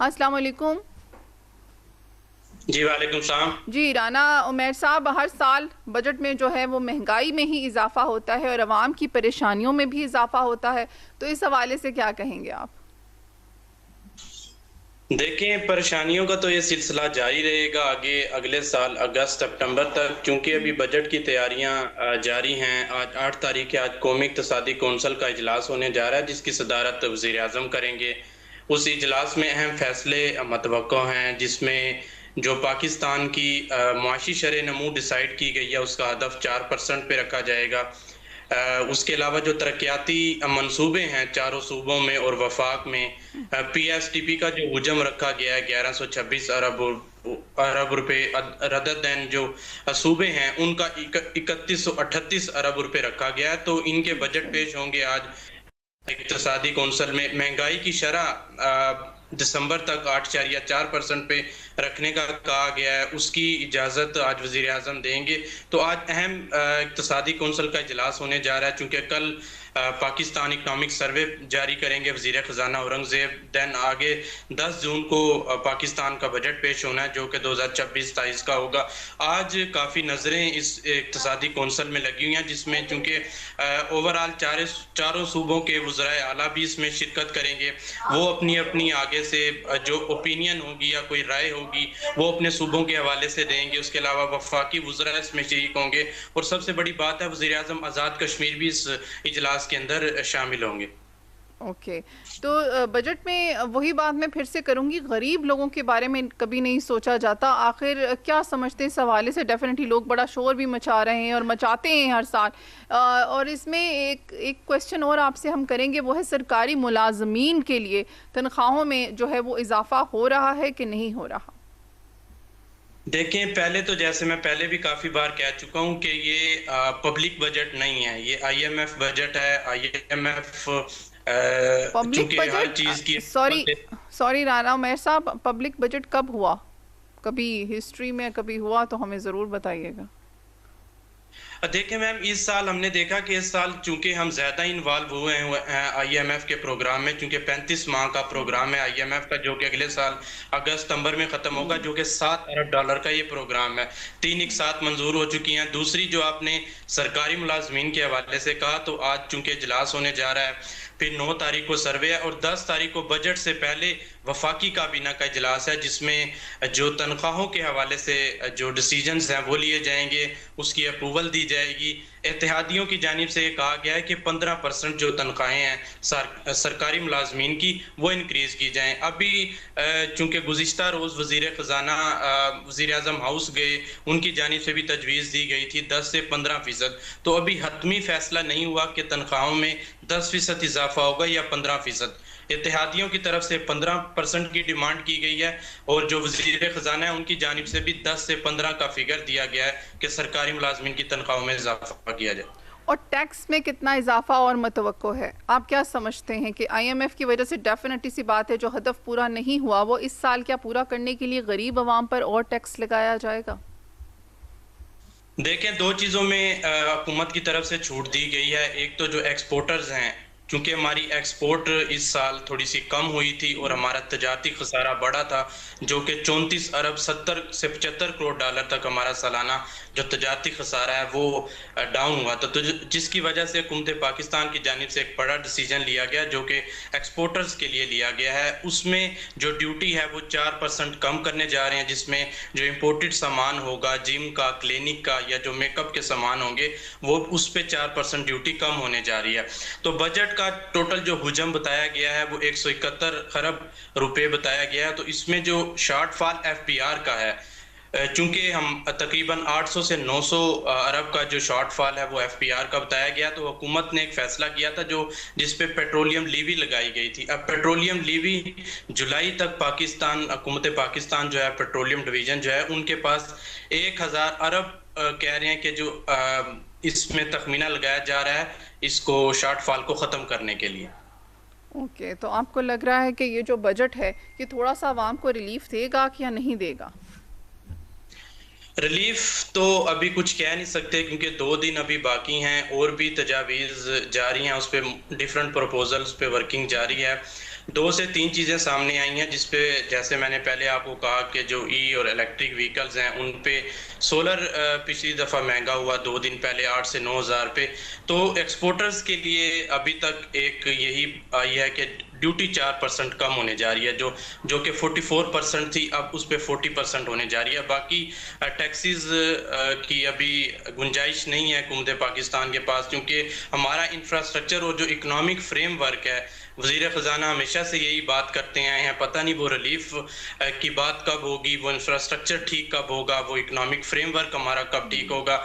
अस्सलाम वालेकुम। जी वालेकुम सलाम। जी राना उमैर साहब, हर साल बजट में जो है वो महंगाई में ही इजाफा होता है और आवाम की परेशानियों में भी इजाफा होता है, तो इस हवाले से क्या कहेंगे आप? देखें, परेशानियों का तो ये सिलसिला जारी रहेगा आगे अगले साल अगस्त सितंबर तक, क्योंकि अभी बजट की तैयारियां जारी हैं। आज 8 तारीख है। आज कौमी इक़्तिसादी कौंसिल का इजलास होने जा रहा है, जिसकी सदारत वज़ीर आज़म करेंगे। उस इजलास में अहम फैसले मतवक्को हैं, जिसमें जो पाकिस्तान की मुआशी शरह नमू डिसाइड की गई है, उसका हदफ 4% पे रखा जाएगा। उसके अलावा जो तरक्याती मंसूबे हैं चारों सूबों में और वफाक में, पीएसटीपी का जो हुजम रखा गया है 1126 अरब रुपए, रदद देन जो सूबे हैं उनका 3138 अरब रुपए रखा गया है। तो इनके बजट पेश होंगे आज इक़्तिसादी कौंसिल में। महंगाई की शरह दिसंबर तक 8.4% पे रखने का कहा गया है, उसकी इजाज़त आज वज़ीर आज़म देंगे। तो आज अहम इक़्तिसादी कौंसिल का इजलास होने जा रहा है, चूँकि कल पाकिस्तान इकनॉमिक सर्वे जारी करेंगे वज़ीर ख़ज़ाना औरंगज़ेब। दैन आगे 10 जून को पाकिस्तान का बजट पेश होना है, जो कि 2026-27 का होगा। आज काफ़ी नज़रें इस इक़्तिसादी कौंसिल में लगी हुई हैं, जिसमें चूँकि ओवरऑल चारों सूबों के वज़राए आला भी इसमें शिरकत करेंगे। वो अपनी अपनी आगे से जो ओपिनियन होगी या कोई राय होगी वो अपने सूबों के हवाले से देंगे। उसके अलावा वफाकी वज़रा इसमें शरीक होंगे और सबसे बड़ी बात है वज़ीर आज़म आज़ाद कश्मीर भी इस इजलास के अंदर शामिल होंगे। ओके, तो बजट में वही बात मैं फिर से करूंगी, गरीब लोगों के बारे में कभी नहीं सोचा जाता। आखिर क्या समझते हैं इस हवाले से? डेफिनेटली लोग बड़ा शोर भी मचा रहे हैं और मचाते हैं हर साल। और इसमें एक क्वेश्चन और आपसे हम करेंगे, वो है सरकारी मुलाजमीन के लिए तनख्वाहों में जो है वो इजाफा हो रहा है कि नहीं हो रहा? देखें, पहले तो जैसे मैं पहले भी काफ़ी बार कह चुका हूँ कि ये पब्लिक बजट नहीं है, ये आईएमएफ बजट है। आईएमएफ पब्लिक चूंकि हर बजट, चीज़ की सॉरी सॉरी राना उमैर साहब, पब्लिक बजट कब हुआ? कभी हिस्ट्री में कभी हुआ तो हमें ज़रूर बताइएगा। देखिए मैम, इस साल हमने देखा कि इस साल चूंकि हम ज़्यादा इन्वॉल्व हुए हैं आईएमएफ के प्रोग्राम में, चूंकि 35 माह का प्रोग्राम है आईएमएफ का, जो कि अगले साल अगस्त सितंबर में ख़त्म होगा, जो कि $7 अरब का ये प्रोग्राम है। 3 एक साथ मंजूर हो चुकी हैं। दूसरी जो आपने सरकारी मुलाजमीन के हवाले से कहा, तो आज चूंकि इजलास होने जा रहा है, फिर 9 तारीख को सर्वे है और 10 तारीख को बजट से पहले वफाकी काबीना का इजलास है, जिसमें जो तनख्वाहों के हवाले से जो डिसीजंस हैं वो लिए जाएंगे, उसकी अप्रूवल दी जाएगी। इत्तेहादियों की जानिब से ये कहा गया है कि 15% जो तनख्वाहें हैं सरकारी मुलाजमीन की वो इनक्रीज़ की जाएँ। अभी चूँकि गुज़िश्ता रोज़ वज़ीर ख़ज़ाना वज़ीर आज़म हाउस गए, उनकी जानिब से भी तजवीज़ दी गई थी 10 से 15%। तो अभी हतमी फ़ैसला नहीं हुआ कि तनख्वाहों में 10% इजाफा होगा या 15%। इत्तेहादियों की तरफ से 15% की डिमांड की गई है और जो वज़ीर ख़ज़ाना है उनकी जानिब से भी 10 से 15 का फिगर दिया गया है कि सरकारी मुलाजमीन की तनख्वाहों में इजाफा किया जाए। और टैक्स में कितना इजाफा और मतवक्को है? आप क्या समझते हैं कि आईएमएफ की वजह से डेफिनेटली सी बात है जो हदफ पूरा नहीं हुआ वो इस साल क्या पूरा करने के लिए गरीब आवाम पर और टैक्स लगाया जाएगा? देखें, 2 चीज़ों में हुकूमत की तरफ से छूट दी गई है। एक तो जो एक्सपोर्टर्स हैं, चूँकि हमारी एक्सपोर्ट इस साल थोड़ी-सी कम हुई थी और हमारा तजारती खसारा बढ़ा था, जो कि 34 अरब 70 से 75 करोड़ डॉलर तक हमारा सालाना जो तजारती खसारा है वो डाउन हुआ था। तो जिसकी वजह से हुकूमत पाकिस्तान की जानिब से एक बड़ा डिसीजन लिया गया, जो कि एक्सपोर्टर्स के लिए लिया गया है। उसमें जो ड्यूटी है वो 4% कम करने जा रहे हैं, जिसमें जो इम्पोर्टेड सामान होगा, जिम का, क्लिनिक का या जो मेकअप के सामान होंगे, वो उस पे 4% ड्यूटी कम होने जा रही है। तो बजट का टोटल जो हुजम बताया गया है वो 171 खरब रुपए बताया गया है। तो इसमें जो शॉर्टफॉल एफपीआर का है, चूंकि हम तकरीबन 800 से 900 अरब का जो शॉर्टफॉल है वो एफपीआर का बताया गया, तो हुकूमत ने एक फैसला किया था जो जिस पे पेट्रोलियम लीवी लगाई गई थी। अब पेट्रोलियम लीवी जुलाई तक पाकिस्तान हुकूमत पाकिस्तान जो है, पेट्रोलियम डिवीजन जो है, उनके पास 1000 अरब कह रहे हैं कि जो इसमें तखमीना लगाया जा रहा है इसको शॉर्टफॉल को ख़त्म करने के लिए। ओके, तो आपको लग रहा है कि ये जो बजट है ये थोड़ा सा आवाम को रिलीफ देगा कि या नहीं देगा? रिलीफ तो अभी कुछ कह नहीं सकते, क्योंकि 2 दिन अभी बाकी हैं और भी तजावीज़ जारी हैं, उस पे डिफरेंट प्रपोजल्स पे वर्किंग जारी है। 2 से 3 चीज़ें सामने आई हैं जिस पे, जैसे मैंने पहले आपको कहा कि जो ई और इलेक्ट्रिक व्हीकल्स हैं उन पे सोलर पिछली दफ़ा महंगा हुआ 2 दिन पहले 8 से 9,000 पे। तो एक्सपोर्टर्स के लिए अभी तक एक यही आई है कि ड्यूटी 4% कम होने जा रही है, जो कि 44% थी, अब उस पे 40% होने जा रही है। बाकी टैक्सेस की अभी गुंजाइश नहीं है हुकूमत पाकिस्तान के पास, क्योंकि हमारा इंफ्रास्ट्रक्चर और जो इकोनॉमिक फ्रेमवर्क है, वज़ीर ख़जाना हमेशा से यही बात करते आए हैं। पता नहीं वो रिलीफ की बात कब होगी, वो इंफ्रास्ट्रक्चर ठीक कब होगा, वो इकोनॉमिक फ्रेमवर्क हमारा कब ठीक होगा।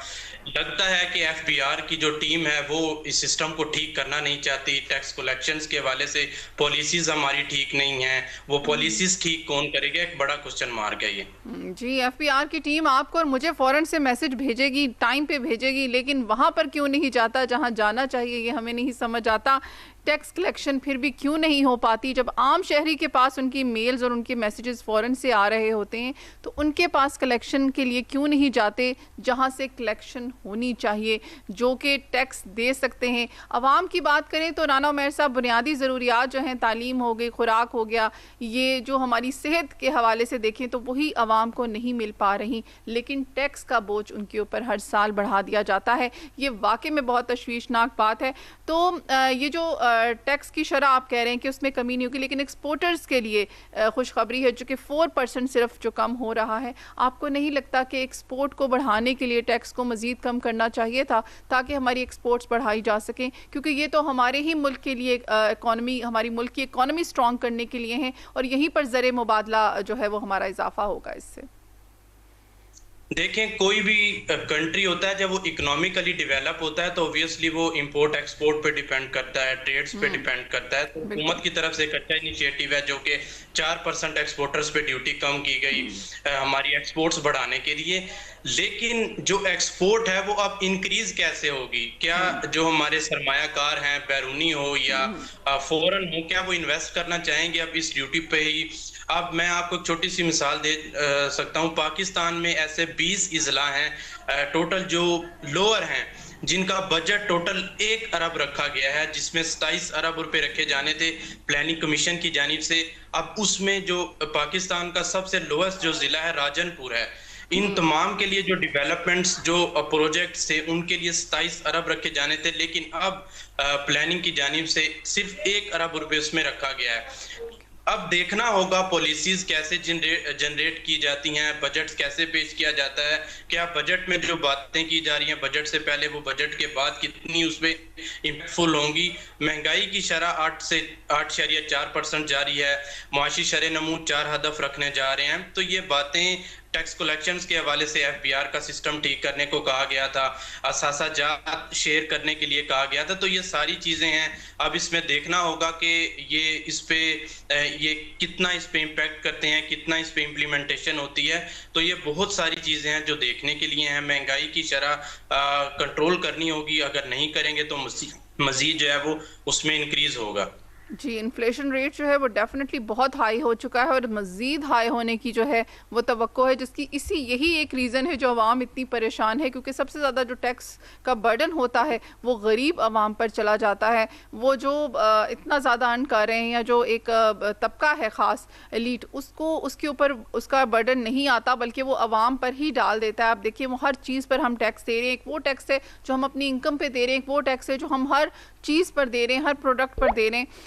लगता है कि एफबीआर की जो टीम है वो इस सिस्टम को ठीक करना नहीं चाहती। टैक्स कलेक्शंस के हवाले से पॉलिसीज हमारी ठीक नहीं है, वो पॉलिसीज ठीक कौन करेगा, एक बड़ा क्वेश्चन मार्क है ये। जी, एफबीआर की टीम आपको और मुझे फ़ौरन से मैसेज भेजेगी, टाइम पे भेजेगी, लेकिन वहाँ पर क्यों नहीं जाता जहाँ जाना चाहिए, ये हमें नहीं समझ आता। टैक्स कलेक्शन फिर भी क्यों नहीं हो पाती? जब आम शहरी के पास उनकी मेल्स और उनके मैसेजेस फ़ौरन से आ रहे होते हैं, तो उनके पास कलेक्शन के लिए क्यों नहीं जाते जहाँ से कलेक्शन होनी चाहिए, जो कि टैक्स दे सकते हैं। अवाम की बात करें तो राना उमैर साहब, बुनियादी ज़रूरियात जो हैं, तालीम हो गई, खुराक हो गया, ये जो हमारी सेहत के हवाले से देखें तो वही आवाम को नहीं मिल पा रही, लेकिन टैक्स का बोझ उनके ऊपर हर साल बढ़ा दिया जाता है। ये वाकई में बहुत तशवीशनाक बात है। तो ये जो टैक्स की शरह आप कह रहे हैं कि उसमें कमी नहीं होगी, लेकिन एक्सपोर्टर्स के लिए खुशखबरी है जो कि 4% सिर्फ जो कम हो रहा है। आपको नहीं लगता कि एक्सपोर्ट को बढ़ाने के लिए टैक्स को मज़ीद कम करना चाहिए था, ताकि हमारी एक्सपोर्ट्स बढ़ाई जा सकें? क्योंकि ये तो हमारे ही मुल्क के लिए इकॉनमी, हमारी मुल्क की इकॉनमी स्ट्रॉन्ग करने के लिए हैं, और यहीं पर ज़र मुबादला जो है वो हमारा इजाफा होगा इससे। देखें, कोई भी कंट्री होता है, जब वो इकोनॉमिकली डेवलप होता है तो ऑब्वियसली वो इंपोर्ट एक्सपोर्ट पे डिपेंड करता है, ट्रेड्स पे डिपेंड करता है। तो हुकूमत की तरफ से एक अच्छा इनिशिएटिव है जो कि 4% एक्सपोर्टर्स पे ड्यूटी कम की गई हमारी एक्सपोर्ट्स बढ़ाने के लिए। लेकिन जो एक्सपोर्ट है वो अब इंक्रीज कैसे होगी? क्या जो हमारे सरमायाकार हैं, बैरूनी हो या फॉरेन हो, क्या वो इन्वेस्ट करना चाहेंगे अब इस ड्यूटी पे ही? अब मैं आपको एक छोटी सी मिसाल दे सकता हूँ। पाकिस्तान में ऐसे 20 इजला हैं टोटल जो लोअर हैं, जिनका बजट टोटल 1 अरब रखा गया है, जिसमें 27 अरब रुपए रखे जाने थे प्लानिंग कमीशन की जानिब से। अब उसमें जो पाकिस्तान का सबसे लोएस्ट जो जिला है राजनपुर है, इन तमाम के लिए जो डेवलपमेंट्स, जो प्रोजेक्ट्स थे, उनके लिए 27 अरब रखे जाने थे, लेकिन अब प्लानिंग की जानिब से सिर्फ 1 अरब रुपए उसमें रखा गया है। अब देखना होगा पॉलिसीज कैसे जनरेट की जाती हैं, बजट कैसे पेश किया जाता है, क्या बजट में जो बातें की जा रही हैं बजट से पहले, वो बजट के बाद कितनी उस पर इम्पैक्टफुल होंगी। महंगाई की शरह 8.4% जारी है, मुआशी शरह नमू 4 हदफ रखने जा रहे हैं। तो ये बातें, टैक्स कलेक्शंस के हवाले से एफबीआर का सिस्टम ठीक करने को कहा गया था, असासा जात शेयर करने के लिए कहा गया था। तो ये सारी चीजें हैं, अब इसमें देखना होगा कि ये इस पे ये कितना इस पे इम्पैक्ट करते हैं, कितना इस पे इम्प्लीमेंटेशन होती है। तो ये बहुत सारी चीजें हैं जो देखने के लिए हैं। महंगाई की शरह कंट्रोल करनी होगी, अगर नहीं करेंगे तो मजीद जो है वो उसमें इंक्रीज होगा। जी, इन्फ्लेशन रेट जो है वो डेफिनेटली बहुत हाई हो चुका है, और मज़ीद हाई होने की जो है वो तवक्को है, जिसकी यही एक रीज़न है जो आवाम इतनी परेशान है, क्योंकि सबसे ज़्यादा जो टैक्स का बर्डन होता है वो गरीब आवाम पर चला जाता है। वो जो इतना ज़्यादा अर्न कर रहे हैं, या जो एक तबका है ख़ास एलीट, उसके ऊपर उसका बर्डन नहीं आता, बल्कि वो आवाम पर ही डाल देता है। आप देखिए, वो हर चीज़ पर हम टैक्स दे रहे हैं। एक वो टैक्स है जो हम अपनी इनकम पे दे रहे हैं, एक वो टैक्स है जो हम हर चीज़ पर दे रहे हैं, हर प्रोडक्ट पर दे रहे हैं।